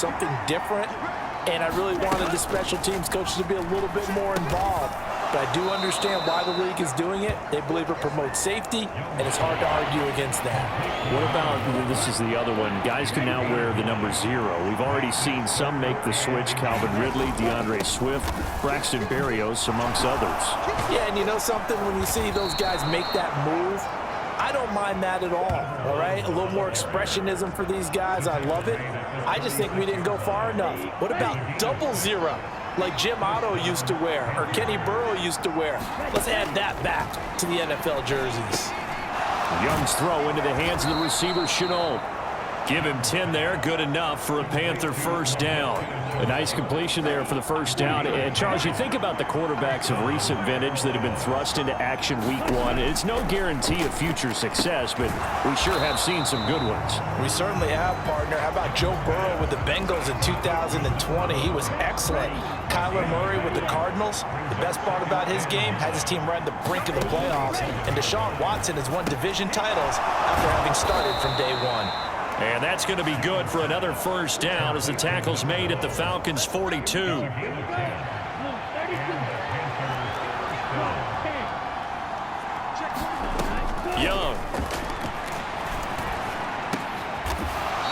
something different, and I really wanted the special teams coaches to be a little bit more involved. But I do understand why the league is doing it. They believe it promotes safety, and it's hard to argue against that. What about, this is the other one, guys can now wear the number 0. We've already seen some make the switch, Calvin Ridley, DeAndre Swift, Braxton Berrios, amongst others. Yeah, and you know something? When you see those guys make that move, I don't mind that at all right? A little more expressionism for these guys. I love it. I just think we didn't go far enough. What about double 0? Like Jim Otto used to wear or Kenny Burrow used to wear. Let's add that back to the NFL jerseys. Young's throw into the hands of the receiver, Chenault. Give him 10 there, good enough for a Panther first down. A nice completion there for the first down. And Charles, you think about the quarterbacks of recent vintage that have been thrust into action week 1. It's no guarantee of future success, but we sure have seen some good ones. We certainly have, partner. How about Joe Burrow with the Bengals in 2020? He was excellent. Kyler Murray with the Cardinals. The best part about his game has his team right at the brink of the playoffs. And Deshaun Watson has won division titles after having started from day 1. And that's going to be good for another first down as the tackle's made at the Falcons' 42. Young.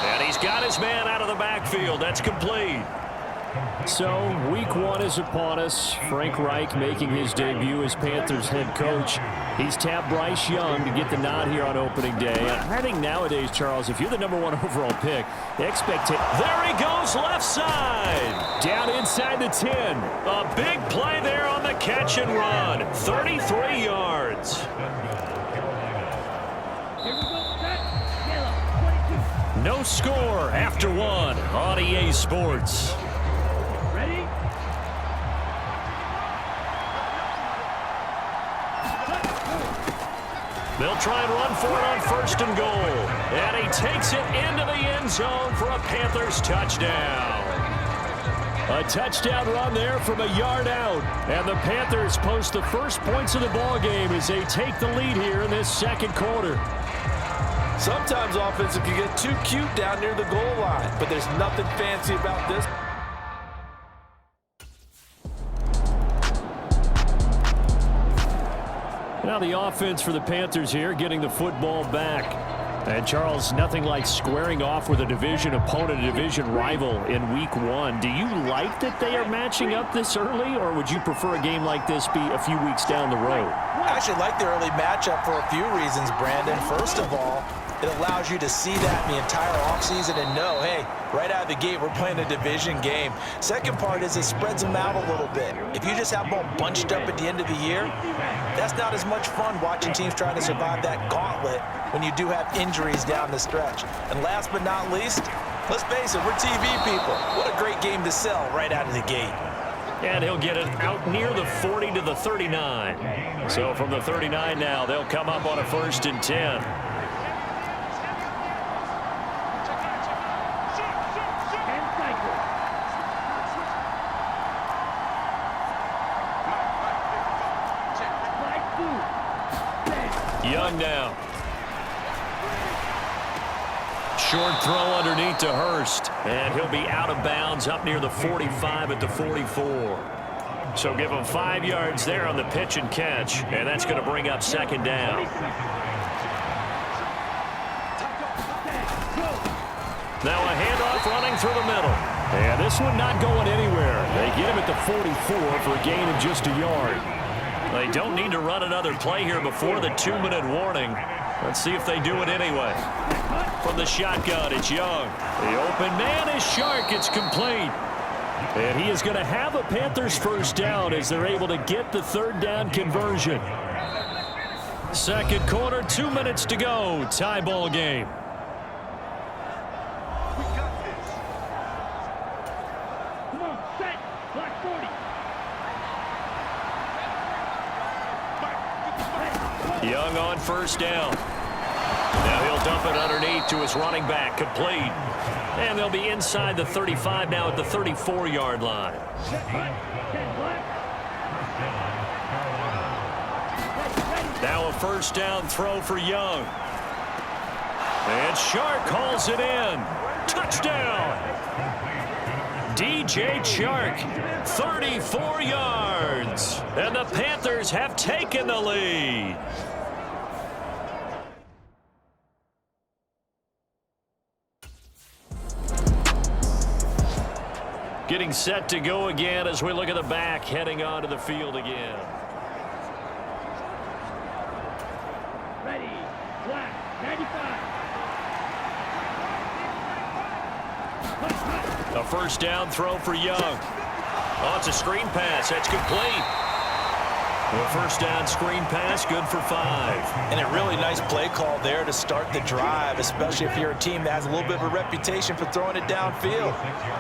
And he's got his man out of the backfield. That's complete. So, week 1 is upon us. Frank Reich making his debut as Panthers head coach. He's tapped Bryce Young to get the nod here on opening day. I think nowadays, Charles, if you're the number 1 overall pick, the expectation... There he goes, left side. Down inside the 10. A big play there on the catch and run. 33 yards. No score after 1 on EA Sports. They'll try and run for it on first and goal. And he takes it into the end zone for a Panthers touchdown. A touchdown run there from a yard out. And the Panthers post the first points of the ballgame as they take the lead here in this second quarter. Sometimes offenses can get too cute down near the goal line, but there's nothing fancy about this. Now the offense for the Panthers here, getting the football back. And Charles, nothing like squaring off with a division opponent, a division rival in week 1. Do you like that they are matching up this early, or would you prefer a game like this be a few weeks down the road? I actually like the early matchup for a few reasons, Brandon. First of all, it allows you to see that in the entire offseason and know, hey, right out of the gate, we're playing a division game. Second part is it spreads them out a little bit. If you just have them all bunched up at the end of the year, that's not as much fun watching teams trying to survive that gauntlet when you do have injuries down the stretch. And last but not least, let's face it, we're TV people. What a great game to sell right out of the gate. And he'll get it out near the 40 to the 39. So from the 39 now, they'll come up on a 1st and 10. Young now. Short throw underneath to Hurst. And he'll be out of bounds up near the 45 at the 44. So give him 5 yards there on the pitch and catch. And that's going to bring up second down. Now a handoff running through the middle. And this one not going anywhere. They get him at the 44 for a gain of just a yard. They don't need to run another play here before the 2-minute warning. Let's see if they do it anyway. From the shotgun, it's Young. The open man is Shark. It's complete. And he is going to have a Panthers first down as they're able to get the 3rd down conversion. Second quarter, 2 minutes to go. Tie ball game. Young on first down. Now he'll dump it underneath to his running back. Complete. And they'll be inside the 35 now at the 34-yard line. Now a first down throw for Young. And Shark calls it in. Touchdown. DJ Chark, 34 yards. And the Panthers have taken the lead. Getting set to go again as we look at the back heading onto the field again. Ready, black, 95. A first down throw for Young. Oh, it's a screen pass. That's complete. A first down screen pass, good for 5. And a really nice play call there to start the drive, especially if you're a team that has a little bit of a reputation for throwing it downfield.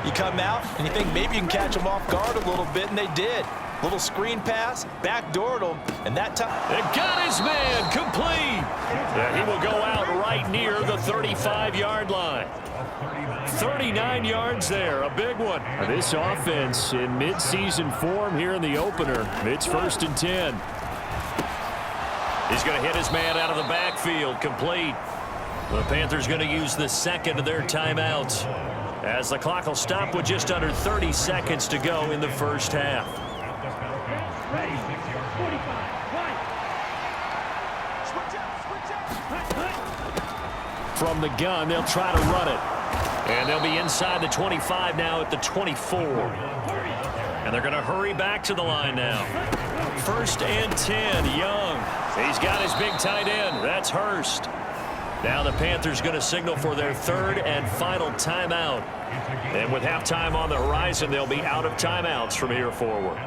You come out and you think maybe you can catch them off guard a little bit, and they did. Little screen pass, backdoored them, and that time... It got his man, complete. And he will go out right near the 35-yard line. 39 yards there, a big one. This offense in midseason form here in the opener. It's 1st and 10. He's going to hit his man out of the backfield, complete. The Panthers going to use the second of their timeouts as the clock will stop with just under 30 seconds to go in the first half. Ready, 45, From the gun, they'll try to run it. And they'll be inside the 25 now at the 24. And they're going to hurry back to the line now. 1st and 10, Young. He's got his big tight end. That's Hurst. Now the Panthers going to signal for their 3rd and final timeout. And with halftime on the horizon, they'll be out of timeouts from here forward.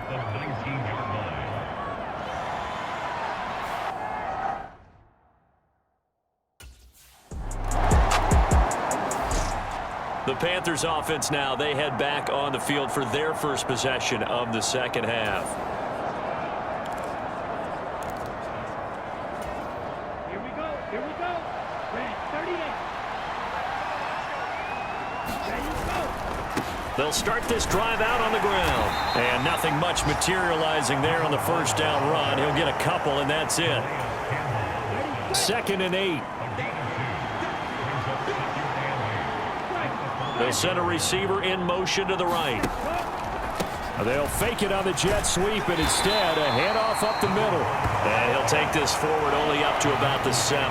The Panthers offense now, they head back on the field for their first possession of the second half. here we go. Red, 38. Ready, go. They'll start this drive out on the ground. And nothing much materializing there on the first down run. He'll get a couple, and that's it. 2nd and 8. They'll send a receiver in motion to the right. They'll fake it on the jet sweep, and instead a handoff up the middle. And he'll take this forward only up to about the 7.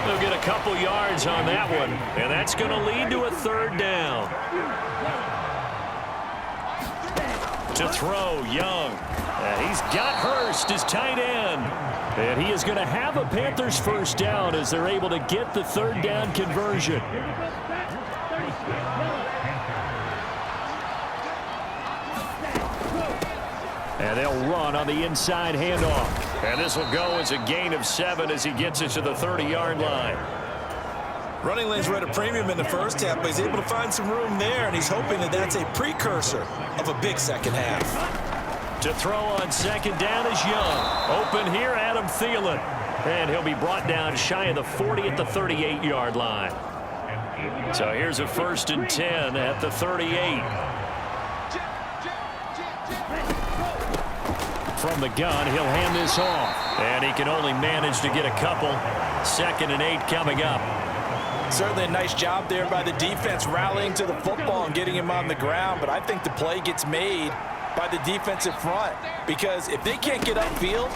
They'll get a couple yards on that one, and that's going to lead to a 3rd down. To throw, Young. He's got Hurst, his tight end. And he is going to have a Panthers first down as they're able to get the 3rd down conversion. And they'll run on the inside handoff. And this will go as a gain of 7 as he gets it to the 30-yard line. Running lanes were at a premium in the first half, but he's able to find some room there, and he's hoping that that's a precursor of a big second half. To throw on 2nd down is Young. Open here, Adam Thielen. And he'll be brought down shy of the 40 at the 38-yard line. So here's a 1st and 10 at the 38. From the gun, he'll hand this off. And he can only manage to get a couple. 2nd and 8 coming up. Certainly a nice job there by the defense rallying to the football and getting him on the ground, but I think the play gets made by the defensive front, because if they can't get upfield,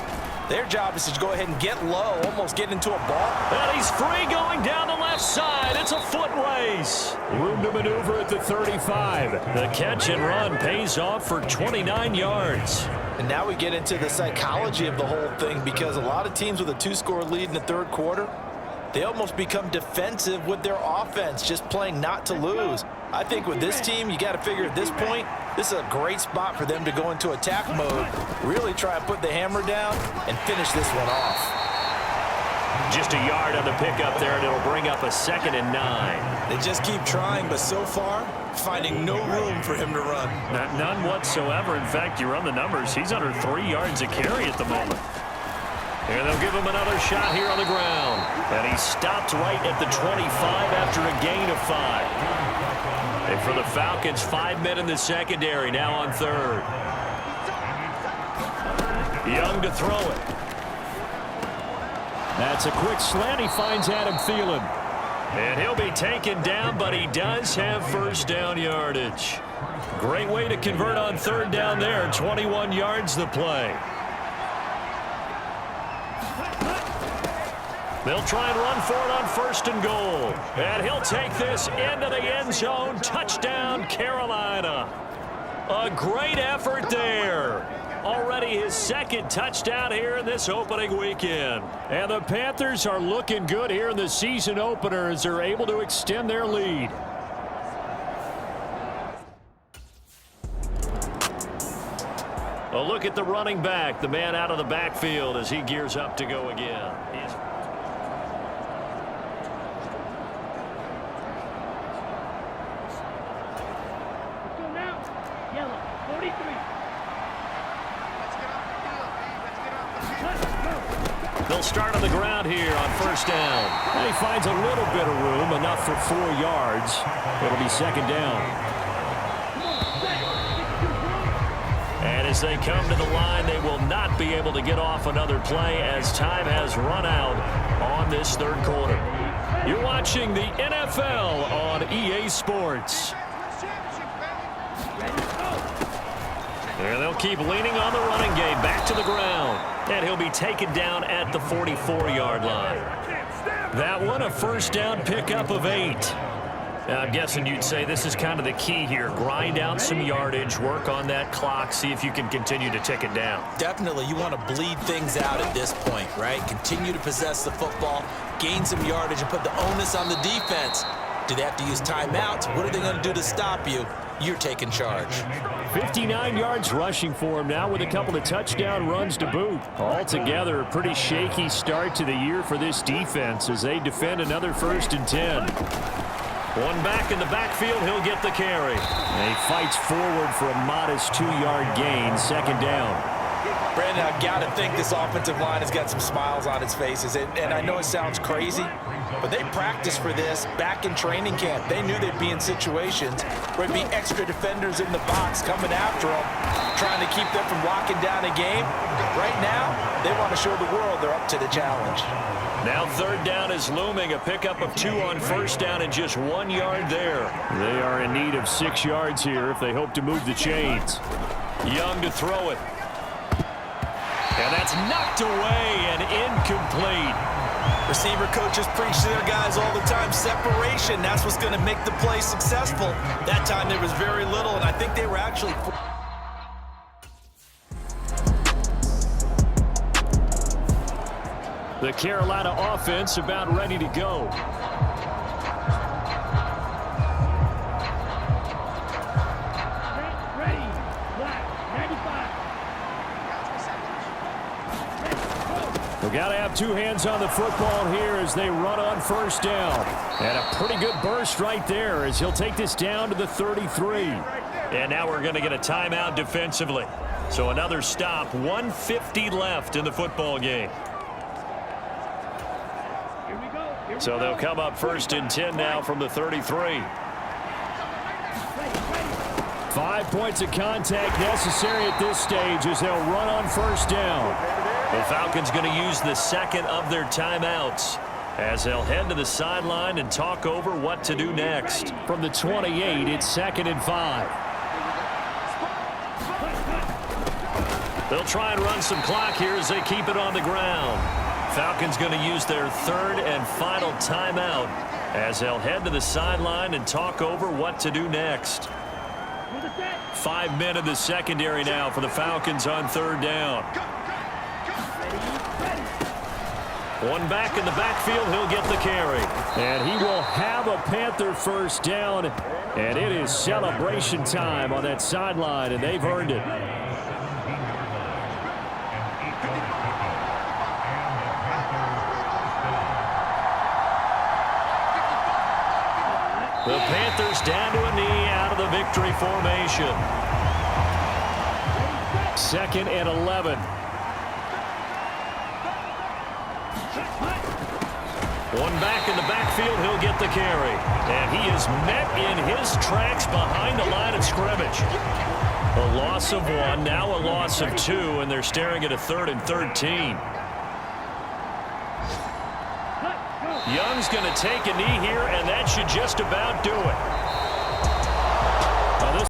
their job is to go ahead and get low, almost get into a ball. And he's free going down the left side. It's a foot race. Room to maneuver at the 35. The catch and run pays off for 29 yards. And now we get into the psychology of the whole thing, because a lot of teams with a 2-score lead in the 3rd quarter, they almost become defensive with their offense, just playing not to lose. I think with this team, you got to figure at this point, this is a great spot for them to go into attack mode, really try to put the hammer down and finish this one off. Just a yard on the pickup there, and it'll bring up a 2nd and 9. They just keep trying, but so far, finding no room for him to run. None whatsoever. In fact, you run the numbers, he's under 3 yards a carry at the moment. And they'll give him another shot here on the ground. And he stopped right at the 25 after a gain of 5. And for the Falcons, 5 men in the secondary, now on 3rd. Young to throw it. That's a quick slant. He finds Adam Thielen. And he'll be taken down, but he does have first down yardage. Great way to convert on third down there. 21 yards the play. They'll try and run for it on first and goal. And he'll take this into the end zone. Touchdown, Carolina. A great effort there. Already his second touchdown here in this opening weekend. And the Panthers are looking good here in the season opener as they're able to extend their lead. A look at the running back, the man out of the backfield as he gears up to go again. Let's go now. Yellow, 43. They'll start on the ground here on first down. And he finds a little bit of room, enough for 4 yards. It'll be second down. And as they come to the line, they will not be able to get off another play as time has run out on this third quarter. You're watching the NFL on EA Sports. And they'll keep leaning on the running game back to the ground. And he'll be taken down at the 44-yard line. That one, a first down pickup of 8. Now, I'm guessing you'd say this is kind of the key here. Grind out some yardage, work on that clock, see if you can continue to tick it down. Definitely, you want to bleed things out at this point, right? Continue to possess the football, gain some yardage, and put the onus on the defense. Do they have to use timeouts? What are they going to do to stop you? You're taking charge. 59 yards rushing for him now with a couple of touchdown runs to boot. Altogether, a pretty shaky start to the year for this defense as they defend another 1st and 10. One back in the backfield, he'll get the carry. And he fights forward for a modest 2-yard gain, second down. Brandon, I've got to think this offensive line has got some smiles on its faces. And I know it sounds crazy, but they practiced for this back in training camp. They knew they'd be in situations where there'd be extra defenders in the box coming after them, trying to keep them from locking down a game. Right now, they want to show the world they're up to the challenge. Now third down is looming, a pickup of 2 on first down and just 1 yard there. They are in need of 6 yards here if they hope to move the chains. Young to throw it. And that's knocked away and incomplete. Receiver coaches preach to their guys all the time. Separation, that's what's going to make the play successful. That time there was very little, and I think they were actually... The Carolina offense about ready to go. Ready. Black, 95. We've got to have 2 hands on the football here as they run on first down. And a pretty good burst right there as he'll take this down to the 33. And now we're going to get a timeout defensively. So another stop, 1:50 left in the football game. So they'll come up 1st and 10 now from the 33. 5 points of contact necessary at this stage as they'll run on first down. The Falcons going to use the second of their timeouts as they'll head to the sideline and talk over what to do next. From the 28, it's 2nd and 5. They'll try and run some clock here as they keep it on the ground. Falcons going to use their 3rd and final timeout as they'll head to the sideline and talk over what to do next. 5 men in the secondary now for the Falcons on 3rd down. One back in the backfield, he'll get the carry. And he will have a Panther first down. And it is celebration time on that sideline, and they've earned it. The Panthers down to a knee out of the victory formation. 2nd and 11. One back in the backfield, he'll get the carry. And he is met in his tracks behind the line of scrimmage. A loss of 1, now a loss of 2, and they're staring at a 3rd and 13. Young's going to take a knee here, and that should just about do it.